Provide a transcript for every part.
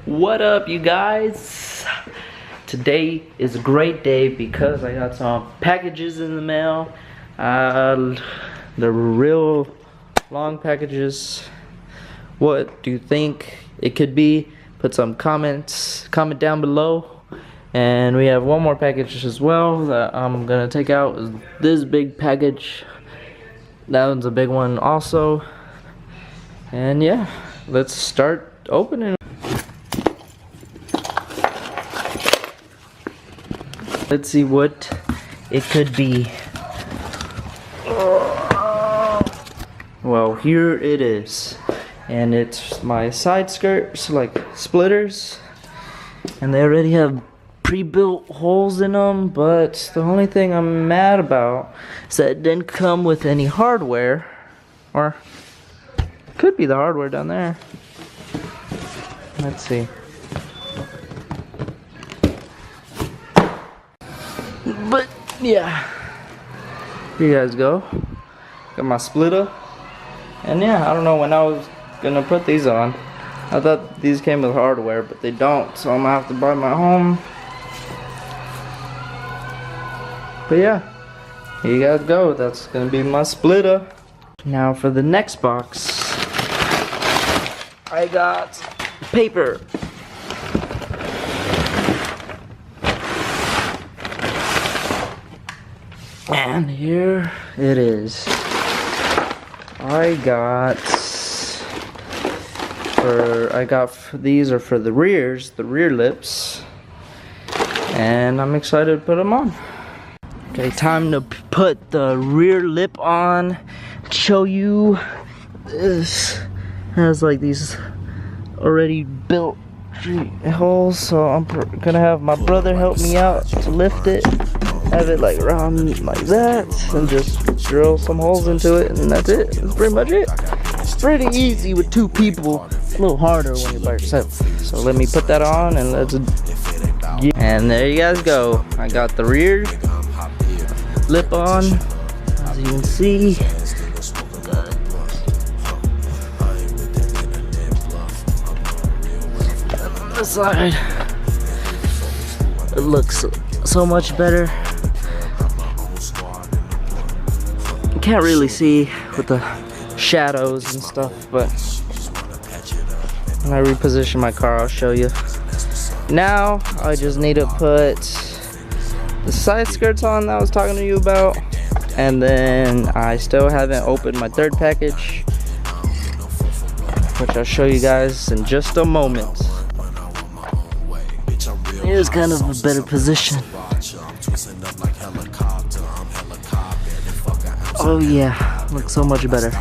What up, you guys? Today is a great day because I got some packages in the mail. They're real long packages. What do you think it could be? Put some comment down below. And we have one more package as well that I'm gonna take out. This big package. That one's a big one also. And yeah, let's start opening. Let's see what it could be. Well, here it is. And it's my side skirts, like splitters. And they already have pre-built holes in them, but the only thing I'm mad about is that it didn't come with any hardware. Or could be the hardware down there. Let's see. But yeah, here you guys go. Got my splitter. And yeah, I don't know when I was gonna put these on. I thought these came with hardware, but they don't, so I'm gonna have to buy my own. But yeah, here you guys go. That's gonna be my splitter. Now for the next box, I got paper. And here it is. These are for the rear lips, and I'm excited to put them on. Okay, time to put the rear lip on. Show you. This has like these already built holes, so I'm gonna have my brother help me out to lift it. Have it like around like that, and just drill some holes into it, and that's it. That's pretty much it. It's pretty easy with two people. It's a little harder when you're by yourself. So let me put that on, and let's get. And there you guys go. I got the rear lip on, as you can see. The side, it looks so much better. Can't really see with the shadows and stuff, but when I reposition my car, I'll show you. Now I just need to put the side skirts on that I was talking to you about, and then I still haven't opened my third package, which I'll show you guys in just a moment. Here's kind of a better position. Oh yeah, looks so much better.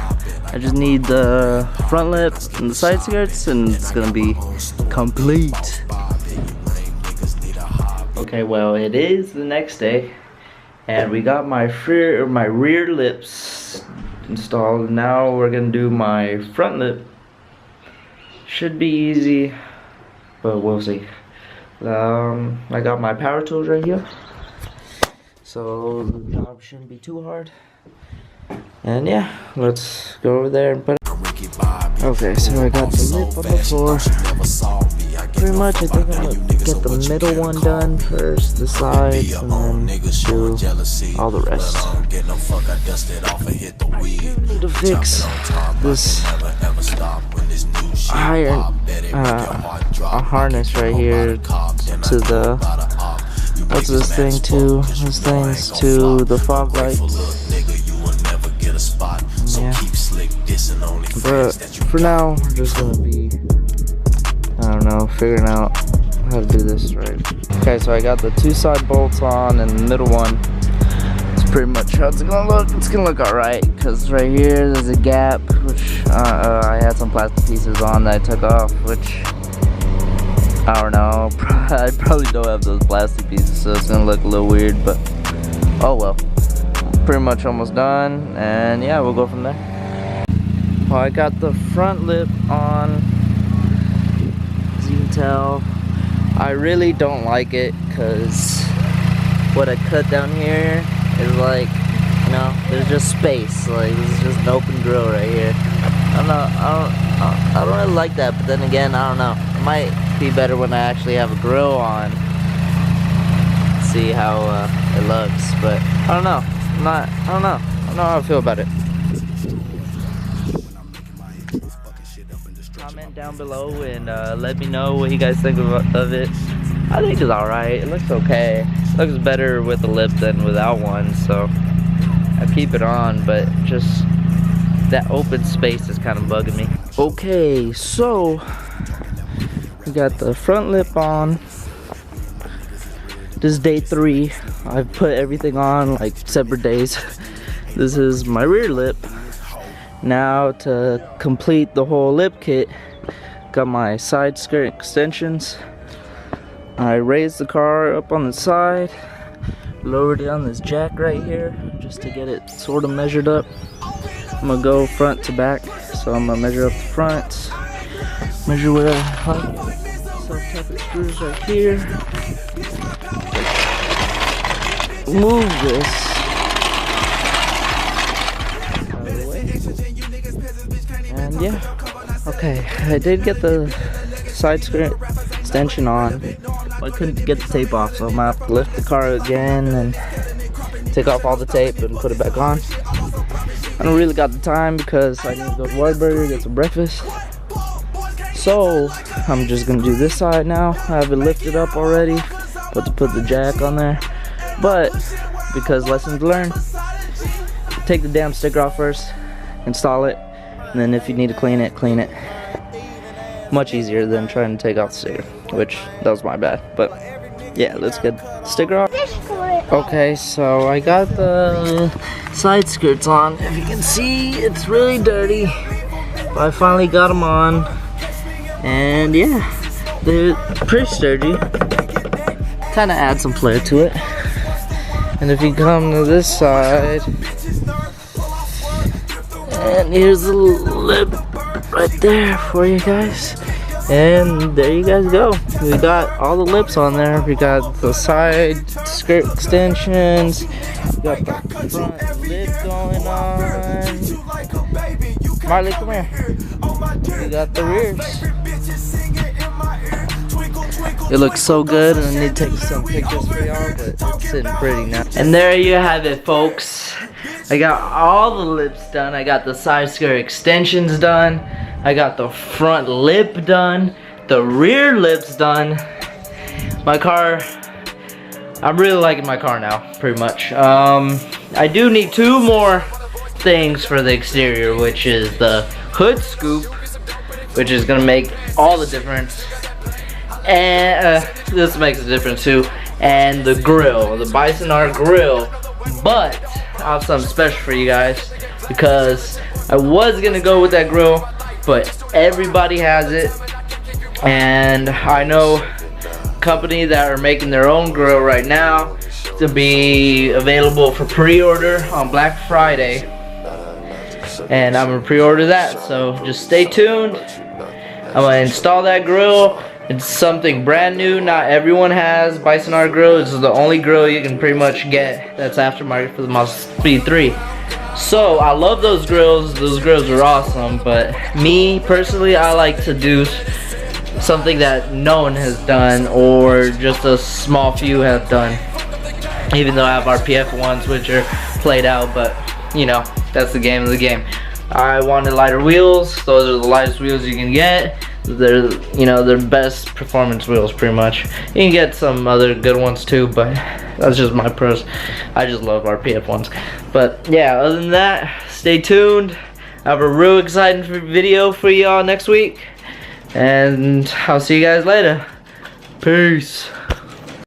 I just need the front lip and the side skirts, and it's gonna be complete. Okay, well, it is the next day, and we got my rear lips installed. Now we're gonna do my front lip. Should be easy, but we'll see. I got my power tools right here, so the job shouldn't be too hard. And yeah, let's go over there and put it. Okay, so I got the lip on the floor. Pretty much, I think I'm gonna get the middle one done first, the sides, and then do all the rest. Need to fix this iron a harness right here to the what's this thing to? This thing's to the fog lights. Yeah. But for now, we're just gonna be, I don't know, figuring out how to do this right. Okay, so I got the two side bolts on, and the middle one. It's pretty much how it's gonna look. It's gonna look alright, because right here there's a gap, which I had some plastic pieces on that I took off, which I don't know. I probably don't have those plastic pieces, so it's gonna look a little weird, but oh well. Pretty much almost done, and yeah, we'll go from there. Well, I got the front lip on. As you can tell, I really don't like it, because what I cut down here is like, you know, there's just space. Like, this is just an open grill right here. I don't really like that, but then again, I don't know. might be better when I actually have a grill on. See how it looks, but I don't know. I don't know how I feel about it. Comment down below and let me know what you guys think of it. I think it's alright. It looks okay. It looks better with a lip than without one, so I keep it on, but just that open space is kind of bugging me. Okay, so we got the front lip on. This is day 3. I've put everything on like separate days. This is my rear lip. Now to complete the whole lip kit, got my side skirt extensions. I raised the car up on the side, lowered it on this jack right here just to get it sort of measured up. I'm gonna go front to back, so I'm gonna measure up the front, measure what I like, self-tapping screws right here. Move this out of the way. And yeah, okay, I did get the side skirt extension on. I couldn't get the tape off, so I'm gonna have to lift the car again and take off all the tape and put it back on. I don't really got the time because I need to go to Whataburger, get some breakfast. So I'm just gonna do this side now. I have it lifted up already, but to put the jack on there. But because lessons learned, take the damn sticker off first, install it, and then if you need to clean it, clean it. Much easier than trying to take off the sticker, which that was my bad. But yeah, let's get the sticker off. Okay, so I got the side skirts on. If you can see, it's really dirty, but I finally got them on, and yeah, they're pretty sturdy. Kind of add some flair to it. And if you come to this side, and here's the lip right there for you guys. And there you guys go. We got all the lips on there. We got the side skirt extensions. We got the front lip going on. Marley, come here. We got the rears. It looks so good, and I need to take some pictures for y'all, but it's sitting pretty now. And there you have it, folks. I got all the lips done. I got the side skirt extensions done. I got the front lip done. The rear lips done. My car, I'm really liking my car now, pretty much. I do need 2 more things for the exterior, which is the hood scoop, which is gonna make all the difference. And this makes a difference too. And the grill, the Bison R grill. But I have something special for you guys, because I was gonna go with that grill, but everybody has it, and I know a company that are making their own grill right now to be available for pre-order on Black Friday, and I'm gonna pre-order that, so just stay tuned. I'm gonna install that grill. It's something brand new. Not everyone has Bison R grill. This is the only grill you can pretty much get that's aftermarket for the Mazdaspeed 3. So I love those grills. Those grills are awesome. But me personally, I like to do something that no one has done, or just a small few have done. Even though I have RPF ones which are played out, but you know, that's the game of the game. I wanted lighter wheels. Those are the lightest wheels you can get. They're, you know, they're best performance wheels pretty much. You can get some other good ones too, but that's just my pros. I just love RPF ones. But yeah, other than that, stay tuned. I have a real exciting video for y'all next week, and I'll see you guys later. Peace.